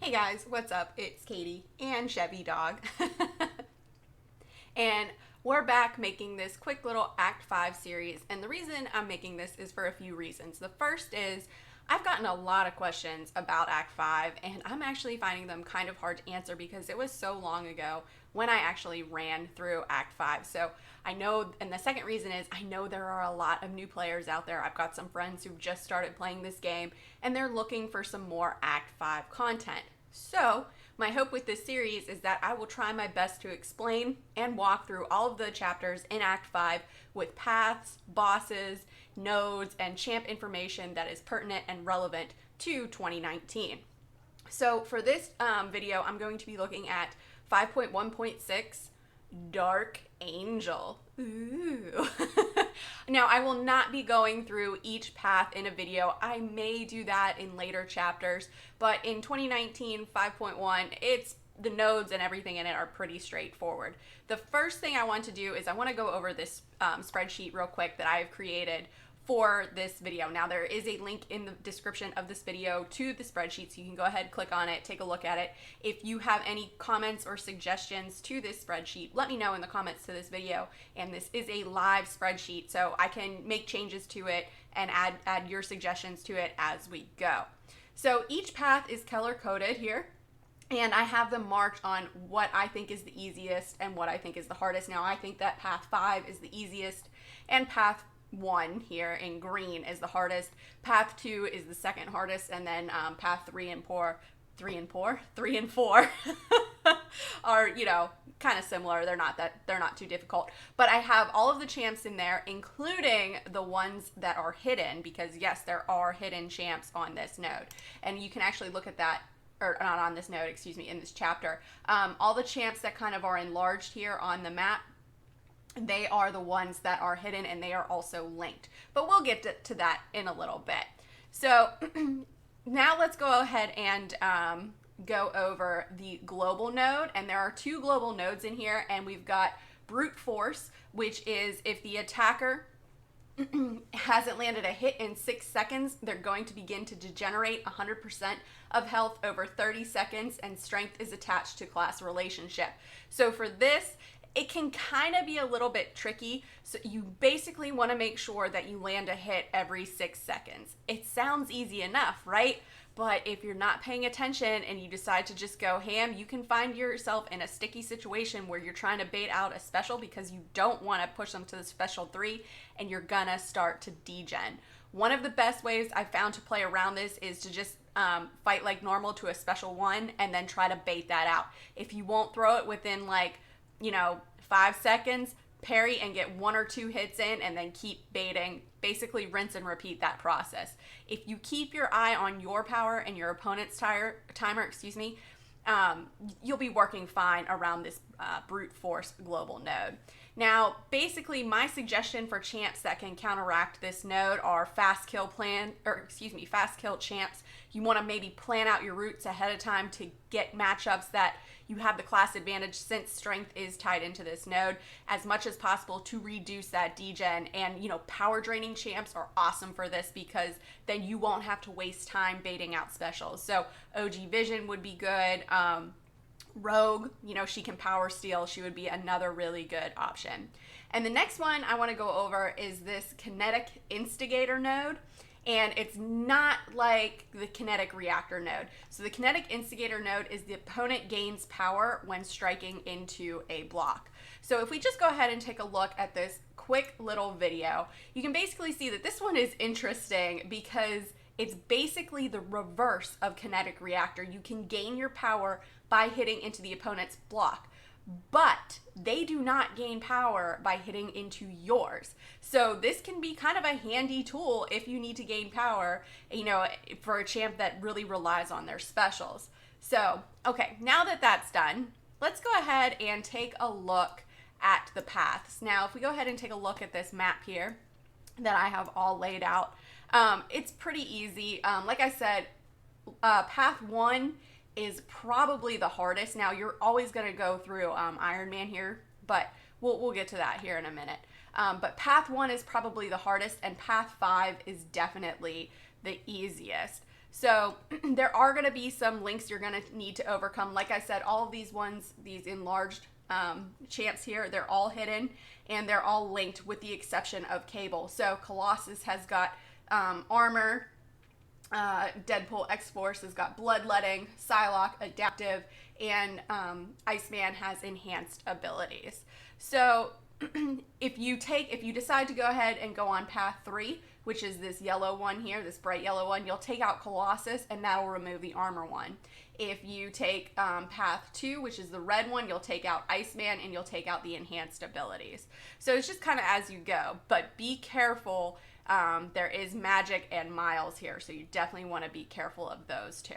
Hey guys, what's up? It's Katy and Chevy Dog. And we're back making this quick little Act 5 series. And the reason I'm making this is for a few reasons. The first is I've gotten a lot of questions about Act 5, and I'm actually finding them kind of hard to answer because it was so long ago when I actually ran through Act 5. So I know, and the second reason is I know there are a lot of new players out there. I've got some friends who've just started playing this game, and they're looking for some more Act 5 content. So, my hope with this series is that I will try my best to explain and walk through all of the chapters in Act 5 with paths, bosses, nodes, and champ information that is pertinent and relevant to 2019. So, for this video, I'm going to be looking at 5.1.6 Dark Angel. Ooh. Now, I will not be going through each path in a video. I may do that in later chapters, but in 2019 5.1, the nodes and everything in it are pretty straightforward. The first thing I want to do is I want to go over this spreadsheet real quick that I've created for this video. Now, there is a link in the description of this video to the spreadsheet, so you can go ahead, click on it, take a look at it. If you have any comments or suggestions to this spreadsheet, let me know in the comments to this video. And this is a live spreadsheet, so I can make changes to it and add your suggestions to it as we go. So each path is color coded here, and I have them marked on what I think is the easiest and what I think is the hardest. Now, I think that path 5 is the easiest, and path 1 here in green is the hardest. Path 2 is the second hardest, and then path 3 and 4 are, kind of similar. They're not too difficult. But I have all of the champs in there, including the ones that are hidden, because yes, there are hidden champs on this node. And you can actually look at that, or not on this node, excuse me, in this chapter. All the champs that kind of are enlarged here on the map, they are the ones that are hidden, and they are also linked. But we'll get to that in a little bit. So now let's go ahead and go over the global node. And there are 2 global nodes in here, and we've got brute force, which is if the attacker hasn't landed a hit in 6 seconds, they're going to begin to degenerate 100% of health over 30 seconds, and strength is attached to class relationship. So for this, it can kind of be a little bit tricky. So you basically want to make sure that you land a hit every 6 seconds. It sounds easy enough, right? But if you're not paying attention and you decide to just go ham, you can find yourself in a sticky situation where you're trying to bait out a special because you don't want to push them to the special 3, and you're gonna start to degen. One of the best ways I've found to play around this is to just fight like normal to a special 1 and then try to bait that out. If you won't throw it within 5 seconds, parry and get 1 or 2 hits in, and then keep baiting. Basically rinse and repeat that process. If you keep your eye on your power and your opponent's timer, you'll be working fine around this brute force global node. Now, basically, my suggestion for champs that can counteract this node are fast kill champs. You want to maybe plan out your routes ahead of time to get matchups that you have the class advantage, since strength is tied into this node, as much as possible to reduce that degen. And, power draining champs are awesome for this because then you won't have to waste time baiting out specials. So OG Vision would be good. Rogue, she can power steal. She would be another really good option. And the next one I want to go over is this kinetic instigator node. And it's not like the kinetic reactor node. So the kinetic instigator node is the opponent gains power when striking into a block. So if we just go ahead and take a look at this quick little video, you can basically see that this one is interesting because it's basically the reverse of kinetic reactor. You can gain your power by hitting into the opponent's block, but they do not gain power by hitting into yours. So this can be kind of a handy tool if you need to gain power, for a champ that really relies on their specials. So, okay, now that that's done, let's go ahead and take a look at the paths. Now, if we go ahead and take a look at this map here that I have all laid out, it's pretty easy. Like I said, path 1 is probably the hardest. Now, you're always going to go through Iron Man here, but we'll get to that here in a minute. But path 1 is probably the hardest, and path 5 is definitely the easiest. So there are going to be some links you're going to need to overcome. Like I said, all of these ones, these enlarged champs here, they're all hidden and they're all linked with the exception of Cable. So Colossus has got armor, Deadpool X-Force has got bloodletting, Psylocke adaptive, and Iceman has enhanced abilities. So if you decide to go ahead and go on path 3, which is this yellow one here, this bright yellow one, you'll take out Colossus and that'll remove the armor one. If you take path 2, which is the red one, you'll take out Iceman and you'll take out the enhanced abilities. So it's just kind of as you go, but be careful. There is Magic and Miles here, so you definitely want to be careful of those two.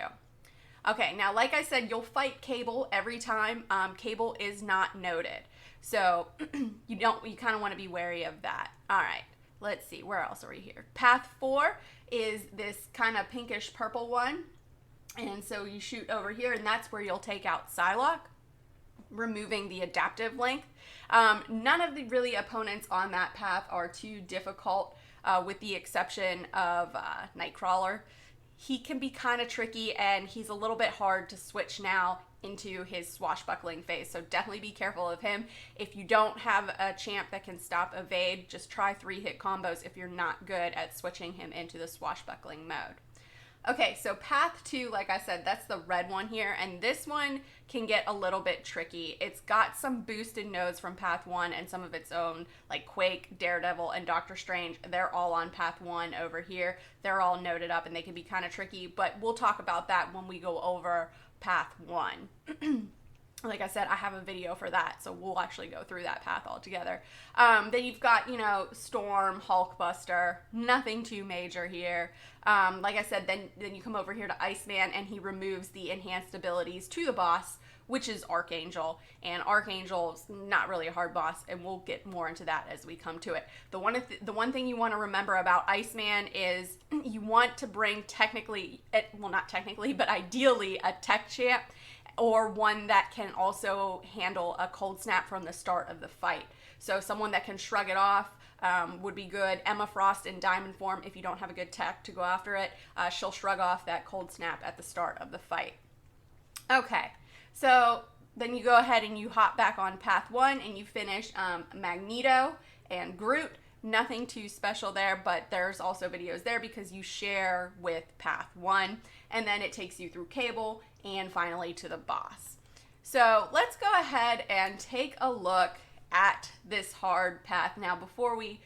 Okay, now like I said, you'll fight Cable every time. Cable is not noted, so you kind of want to be wary of that. All right, let's see, where else are we here? Path 4 is this kind of pinkish purple one, and so you shoot over here, and that's where you'll take out Psylocke, removing the adaptive length. None of the really opponents on that path are too difficult, with the exception of Nightcrawler. He can be kind of tricky, and he's a little bit hard to switch now into his swashbuckling phase, so definitely be careful of him. If you don't have a champ that can stop evade, just try 3-hit combos if you're not good at switching him into the swashbuckling mode. Okay, so path 2, like I said, that's the red one here, and this one can get a little bit tricky. It's got some boosted nodes from path 1 and some of its own, like Quake, Daredevil, and Doctor Strange. They're all on path 1 over here. They're all noted up, and they can be kind of tricky, but we'll talk about that when we go over path 1. Like I said, I have a video for that, so we'll actually go through that path all together. Then you've got, Storm, Hulkbuster, nothing too major here. Like I said, then you come over here to Iceman, and he removes the enhanced abilities to the boss, which is Archangel. And Archangel's not really a hard boss, and we'll get more into that as we come to it. The one thing you want to remember about Iceman is you want to bring not technically, but ideally a tech champ, or one that can also handle a cold snap from the start of the fight. So someone that can shrug it off would be good. Emma Frost in diamond form, if you don't have a good tech to go after it, she'll shrug off that cold snap at the start of the fight. Okay, so then you go ahead and you hop back on path 1 and you finish Magneto and Groot. Nothing too special there, but there's also videos there because you share with path 1, and then it takes you through Cable and finally to the boss. So let's go ahead and take a look at this hard path. Now, before we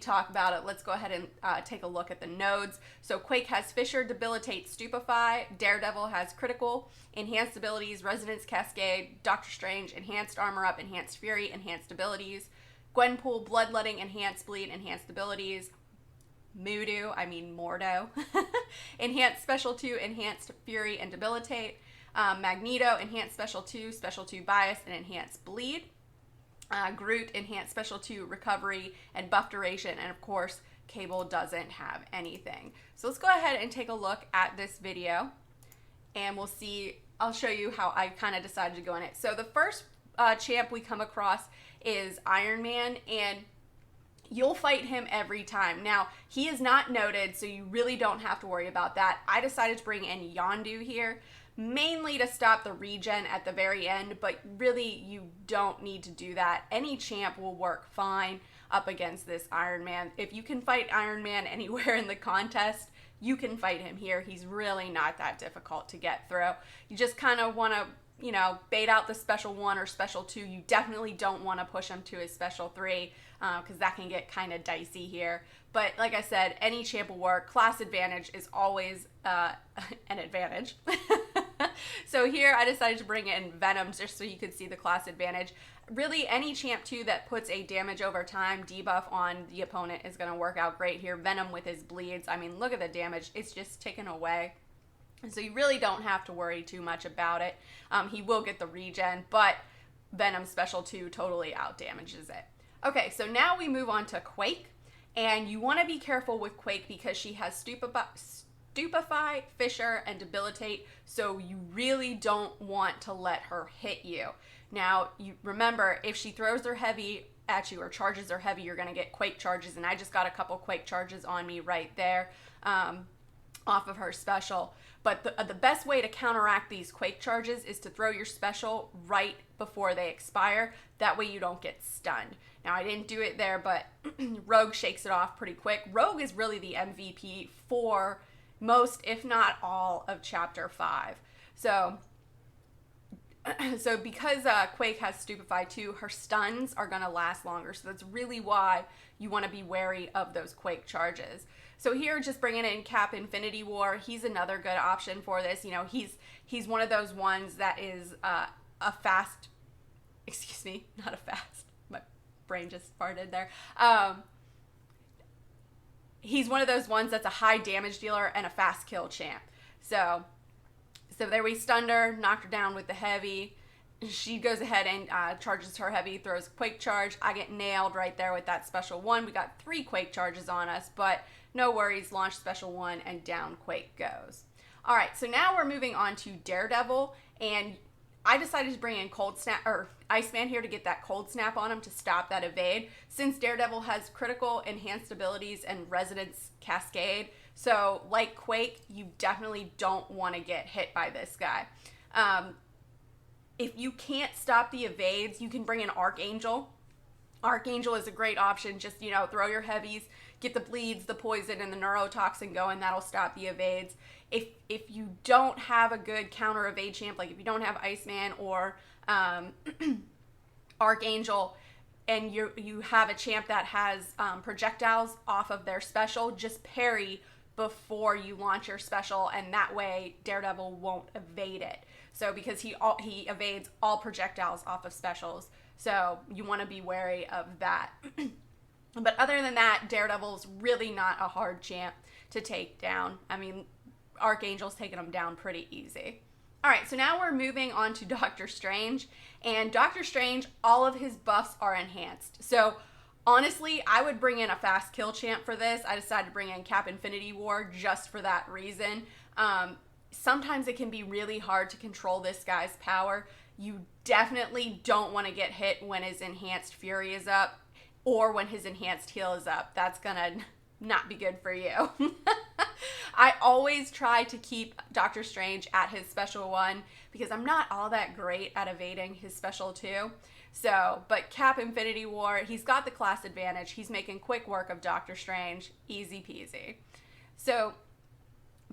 talk about it, let's go ahead and take a look at the nodes. So Quake has Fisher, Debilitate, Stupefy. Daredevil has Critical, Enhanced Abilities, Resonance Cascade. Doctor Strange, Enhanced Armor Up, Enhanced Fury, Enhanced Abilities. Gwenpool, Bloodletting, Enhanced Bleed, Enhanced Abilities. Mordo, Enhanced Special 2, Enhanced Fury and Debilitate. Magneto, Enhanced Special 2, Special 2 Bias, and Enhanced Bleed. Groot, Enhanced Special 2, Recovery and Buff Duration. And of course, Cable doesn't have anything. So let's go ahead and take a look at this video, and we'll see. I'll show you how I kind of decided to go in it. So the first champ we come across is Iron Man, and you'll fight him every time. Now, he is not noted, so you really don't have to worry about that. I decided to bring in Yondu here, mainly to stop the regen at the very end, but really you don't need to do that. Any champ will work fine up against this Iron Man. If you can fight Iron Man anywhere in the contest, you can fight him here. He's really not that difficult to get through. You just kind of want to bait out the special 1 or special 2. You definitely don't want to push him to his special 3 because that can get kind of dicey here. But like I said, any champ will work. Class advantage is always an advantage. So here I decided to bring in Venom just so you could see the class advantage. Really, any champ too that puts a damage over time debuff on the opponent is going to work out great here. Venom with his bleeds, look at the damage. It's just taken away. So you really don't have to worry too much about it. He will get the regen, but Venom Special 2 totally out-damages it. Okay, so now we move on to Quake. And you want to be careful with Quake because she has Stupefy, Fisher, and Debilitate. So you really don't want to let her hit you. Now, you remember, if she throws her heavy at you or charges her heavy, you're going to get Quake charges. And I just got a couple Quake charges on me right there. off of her special. But the best way to counteract these quake charges is to throw your special right before they expire. That way you don't get stunned. Now, I didn't do it there, but Rogue shakes it off pretty quick. Rogue is really the MVP for most, if not all, of Chapter 5. So because Quake has Stupefy too, her stuns are going to last longer. So that's really why you want to be wary of those Quake charges. So here, just bringing in Cap Infinity War, he's another good option for this. You know, he's one of those ones that is a fast, excuse me, not a fast, my brain just farted there. He's one of those ones that's a high damage dealer and a fast kill champ. So there we stunned her, knocked her down with the heavy. She goes ahead and charges her heavy, throws a Quake charge. I get nailed right there with that special one. We got 3 Quake charges on us, but no worries, launch special 1 and down Quake goes. All right, so now we're moving on to Daredevil, and I decided to bring in Cold Snap, or Iceman here to get that Cold Snap on him to stop that evade, since Daredevil has critical, enhanced abilities, and Resonance Cascade. So, like Quake, you definitely don't want to get hit by this guy. If you can't stop the evades, you can bring in Archangel. Archangel is a great option. Just, you know, throw your heavies, get the bleeds, the poison, and the neurotoxin going. That'll stop the evades. If you don't have a good counter evade champ, like if you don't have Iceman or Archangel, and you have a champ that has projectiles off of their special, just parry before you launch your special, and that way Daredevil won't evade it. So because he evades all projectiles off of specials, so you want to be wary of that. But other than that, Daredevil's really not a hard champ to take down. I mean, Archangel's taking him down pretty easy. All right, so now we're moving on to Doctor Strange. And Doctor Strange, all of his buffs are enhanced. So honestly, I would bring in a fast kill champ for this. I decided to bring in Cap Infinity War just for that reason. Sometimes it can be really hard to control this guy's power. You definitely don't want to get hit when his enhanced fury is up or when his enhanced heal is up. That's gonna not be good for you. I always try to keep Doctor Strange at his special 1 because I'm not all that great at evading his special 2. So, but Cap Infinity War, he's got the class advantage. He's making quick work of Doctor Strange. Easy peasy. So,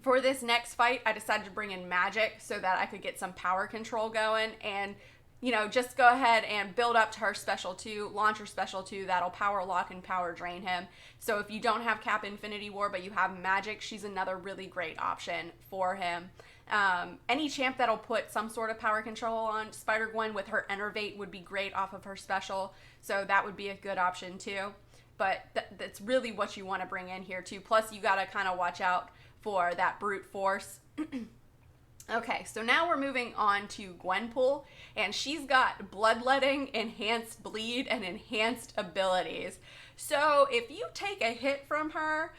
for this next fight, I decided to bring in Magic so that I could get some power control going and, you know, just go ahead and build up to her special 2, launch her special 2, that'll power lock and power drain him. So if you don't have Cap Infinity War but you have Magic, she's another really great option for him. Any champ that'll put some sort of power control on Spider-Gwen with her Enervate would be great off of her special, so that would be a good option too. But that's really what you want to bring in here too. Plus you gotta kind of watch out for that brute force. Okay, so now we're moving on to Gwenpool, and she's got bloodletting, enhanced bleed, and enhanced abilities. So if you take a hit from her,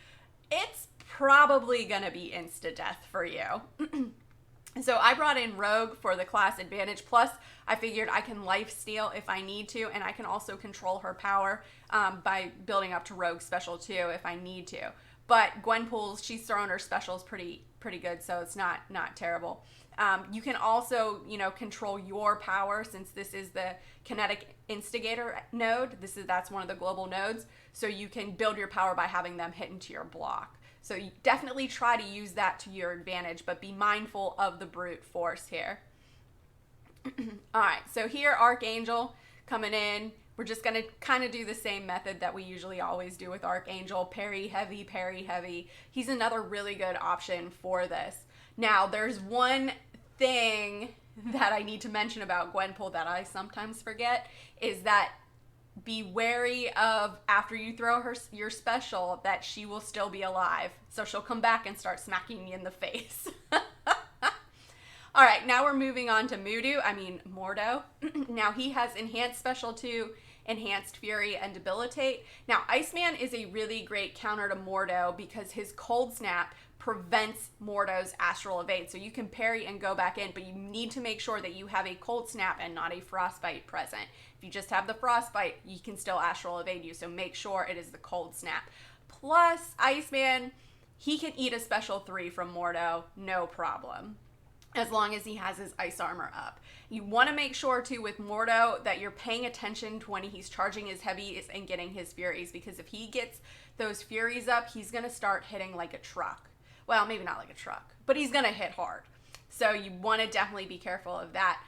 it's probably gonna be insta-death for you. So I brought in Rogue for the class advantage, plus I figured I can lifesteal if I need to, and I can also control her power by building up to Rogue special 2 if I need to. But Gwenpool's, she's thrown her specials pretty good, so it's not terrible. You can also, you know, control your power since this is the kinetic instigator node. That's one of the global nodes, so you can build your power by having them hit into your block. So you definitely try to use that to your advantage, but be mindful of the brute force here. All right, so here Archangel coming in. We're just going to kind of do the same method that we usually always do with Archangel. Parry heavy, parry heavy. He's another really good option for this. Now, there's one thing that I need to mention about Gwenpool that I sometimes forget, is that be wary of, after you throw your special, that she will still be alive. So she'll come back and start smacking you in the face. All right, now we're moving on to Mordo. Now he has enhanced special 2, enhanced fury, and debilitate. Now Iceman is a really great counter to Mordo because his cold snap prevents Mordo's astral evade. So you can parry and go back in, but you need to make sure that you have a cold snap and not a frostbite present. If you just have the frostbite, you can still astral evade you. So make sure it is the cold snap. Plus Iceman, he can eat a special 3 from Mordo, no problem, as long as he has his ice armor up. You want to make sure too with Mordo that you're paying attention to when he's charging his heavies and getting his furies, because if he gets those furies up, he's going to start hitting like a truck. Well, maybe not like a truck, but he's going to hit hard. So you want to definitely be careful of that.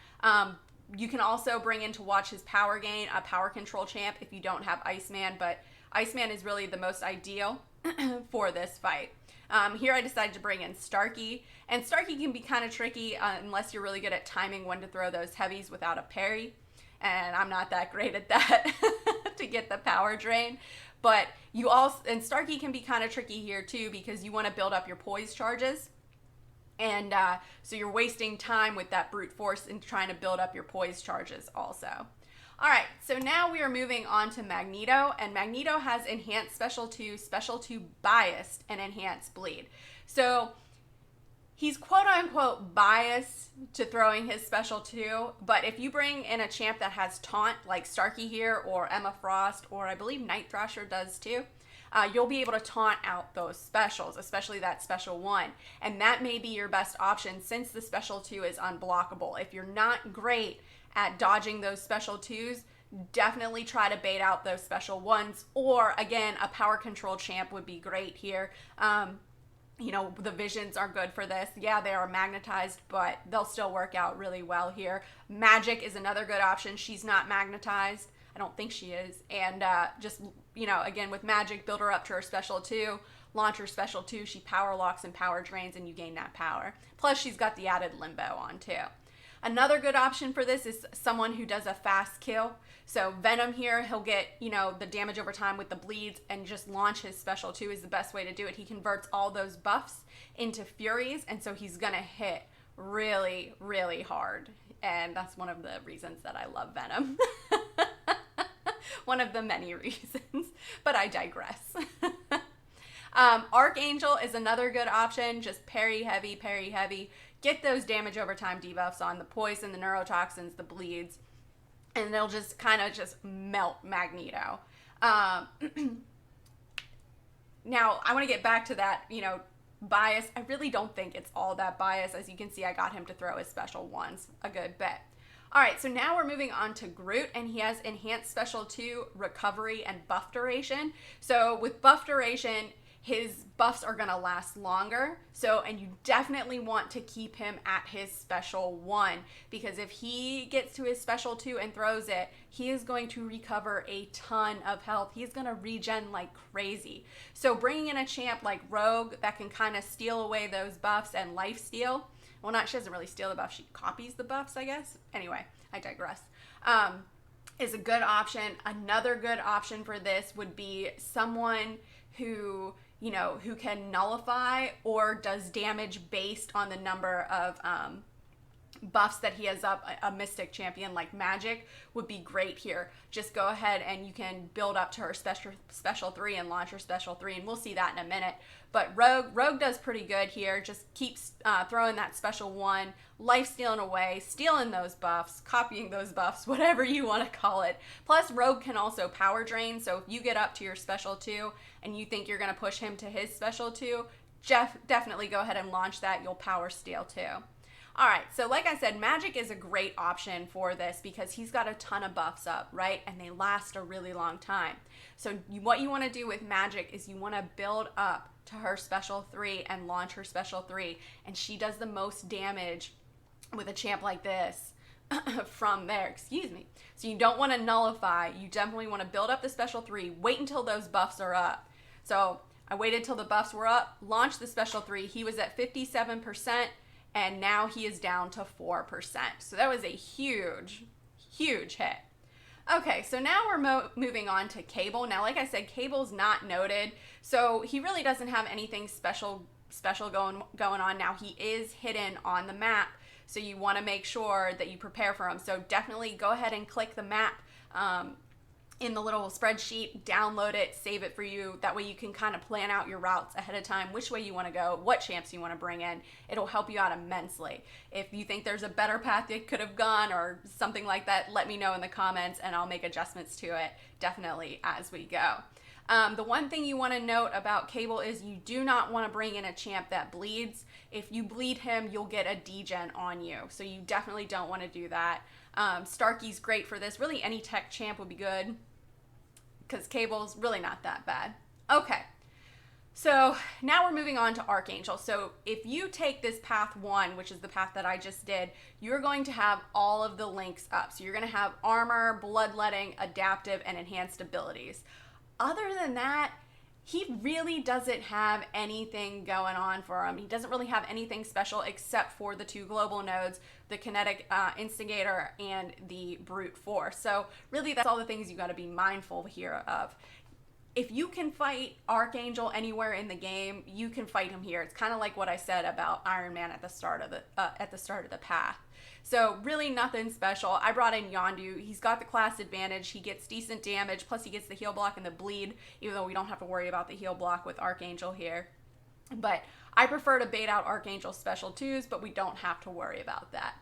You can also bring in to watch his power gain, a power control champ if you don't have Iceman, but Iceman is really the most ideal for this fight. Here I decided to bring in Starkey, and Starkey can be kind of tricky unless you're really good at timing when to throw those heavies without a parry, and I'm not that great at that to get the power drain. But you also, and Starkey can be kind of tricky here too, because you want to build up your poise charges. And so you're wasting time with that brute force and trying to build up your poise charges also. All right, so now we are moving on to Magneto, and Magneto has enhanced special 2 biased, and enhanced bleed. So he's quote unquote biased to throwing his special 2, but if you bring in a champ that has taunt like Starkey here, or Emma Frost, or I believe Night Thrasher does too, you'll be able to taunt out those specials, especially that special 1. And that may be your best option since the special 2 is unblockable. If you're not great at dodging those special 2s, definitely try to bait out those special 1s. Or again, a power control champ would be great here. You know, the visions are good for this. Yeah, they are magnetized, but they'll still work out really well here. Magic is another good option. She's not magnetized. I don't think she is. And just, you know, again, with Magic, build her up to her special 2, launch her special 2, she power locks and power drains, and you gain that power. Plus, she's got the added limbo on too. Another good option for this is someone who does a fast kill. So Venom here, he'll get, you know, the damage over time with the bleeds, and just launch his special 2 is the best way to do it. He converts all those buffs into furies, and so he's gonna hit really, really hard. And that's one of the reasons that I love Venom. One of the many reasons, but I digress. Archangel is another good option. Just parry heavy, parry heavy. Get those damage over time debuffs on the poison, the neurotoxins, the bleeds, and they'll just kind of just melt Magneto. Now, I want to get back to that, you know, bias. I really don't think it's all that bias. As you can see, I got him to throw his special 1s a good bit. All right, so now we're moving on to Groot, and he has enhanced special 2, recovery, and buff duration. So with buff duration, his buffs are gonna last longer. So, and you definitely want to keep him at his special 1, because if he gets to his special 2 and throws it, he is going to recover a ton of health. He's gonna regen like crazy. So bringing in a champ like Rogue that can kind of steal away those buffs and life steal. Well, not, she doesn't really steal the buffs, she copies the buffs, I guess. Anyway, I digress. Is a good option. Another good option for this would be someone who, you know, who can nullify or does damage based on the number of buffs that he has up. A mystic champion like Magic would be great here. Just go ahead and you can build up to her special 3 and launch her special 3, and we'll see that in a minute. But Rogue does pretty good here. Just keeps throwing that special 1, life stealing away, stealing those buffs, copying those buffs, whatever you want to call it. Plus, Rogue can also power drain. So if you get up to your special 2 and you think you're going to push him to his special 2, definitely go ahead and launch that. You'll power steal too. All right, so like I said, Magic is a great option for this because he's got a ton of buffs up, right? And they last a really long time. So what you want to do with Magic is you want to build up to her special 3 and launch her special 3. And she does the most damage with a champ like this from there, excuse me. So you don't want to nullify. You definitely want to build up the special 3. Wait until those buffs are up. So I waited till the buffs were up, launched the special 3. He was at 57%. And now he is down to 4%. So that was a huge, huge hit. Okay, so now we're moving on to Cable. Now, like I said, Cable's not noted, so he really doesn't have anything special going on. Now, he is hidden on the map, so you want to make sure that you prepare for him. So definitely go ahead and click the map in the little spreadsheet, download it, save it for you. That way you can kind of plan out your routes ahead of time, which way you want to go, what champs you want to bring in. It'll help you out immensely. If you think there's a better path it could have gone or something like that, let me know in the comments and I'll make adjustments to it definitely as we go. The one thing you want to note about Cable is you do not want to bring in a champ that bleeds. If you bleed him, you'll get a degen on you. So you definitely don't want to do that. Starkey's great for this. Really, any tech champ would be good because Cable's really not that bad. Okay. So now we're moving on to Archangel. So if you take this path 1, which is the path that I just did, you're going to have all of the links up. So you're going to have armor, bloodletting, adaptive, and enhanced abilities. Other than that, he really doesn't have anything going on for him. He doesn't really have anything special except for the 2 global nodes, the kinetic instigator and the brute force. So really that's all the things you got to be mindful here of. If you can fight Archangel anywhere in the game, you can fight him here. It's kind of like what I said about Iron Man at the start of the path. So really nothing special. I brought in Yondu. He's got the class advantage. He gets decent damage, plus he gets the heal block and the bleed, even though we don't have to worry about the heal block with Archangel here. But I prefer to bait out Archangel's special 2s, but we don't have to worry about that.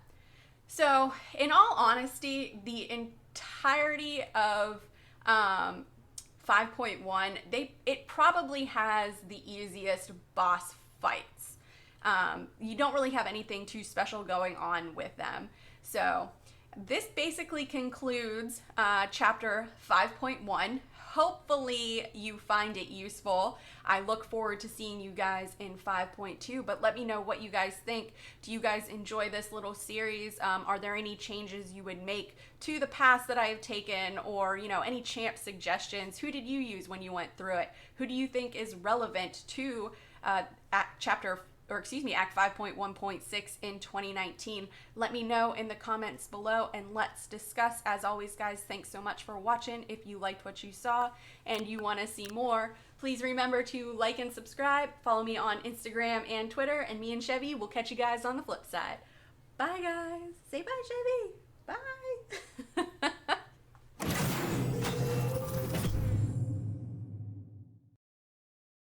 So in all honesty, the entirety of 5.1, it probably has the easiest boss fights. You don't really have anything too special going on with them. So this basically concludes chapter 5.1. Hopefully you find it useful. I look forward to seeing you guys in 5.2, but let me know what you guys think. Do you guys enjoy this little series? Are there any changes you would make to the paths that I have taken, or any champ suggestions? Who did you use when you went through it? Who do you think is relevant to Act 5.1.6 in 2019? Let me know in the comments below and let's discuss. As always, guys, thanks so much for watching. If you liked what you saw and you want to see more, please remember to like and subscribe. Follow me on Instagram and Twitter, and me and Chevy will catch you guys on the flip side. Bye, guys. Say bye, Chevy. Bye.